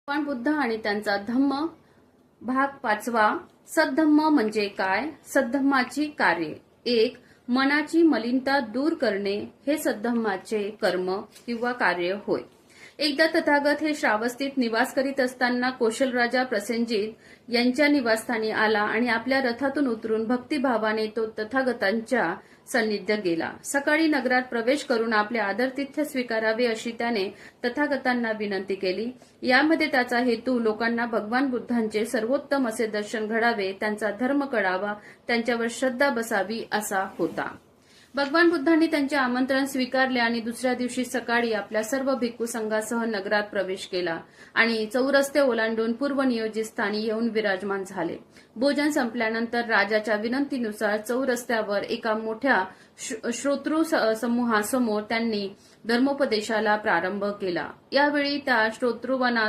भगवान बुद्ध आणि त्यांचा धम्म भाग 5. सद्धम्म म्हणजे काय? सद्धम्माची कार्ये. 1. मनाची मलिनता दूर करणे हे सद्धम्माचे कर्म किंवा कार्य होय. एकदा तथागत हे श्रावस्तीत निवास करीत असताना कौशलराजा प्रसेनजित यांच्या निवासस्थानी आला आणि आपल्या रथातून उतरून भक्तिभावाने तो तथागतांच्या सान्निध्य गेला. सकाळी नगरात प्रवेश करून आपले आदरातिथ्य स्वीकारावे अशी त्याने तथागतांना विनंती केली. यामध्ये त्याचा हेतू लोकांना भगवान बुद्धांचे सर्वोत्तम असे दर्शन घडावे, त्यांचा धर्म कळावा, त्यांच्यावर श्रद्धा बसावी असा होता. भगवान बुद्धांनी त्यांचे आमंत्रण स्वीकारले आणि दुसऱ्या दिवशी सकाळी आपल्या सर्व भिक्खू संघासह नगरात प्रवेश केला आणि चौरस्ते ओलांडून पूर्वनियोजित स्थानी येऊन विराजमान झाले. भोजन संपल्यानंतर राजाच्या विनंतीनुसार चौरस्त्यावर एका मोठ्या श्रोतृ समूहासमोर त्यांनी धर्मोपदेशाला प्रारंभ केला. यावेळी त्या श्रोतृवनात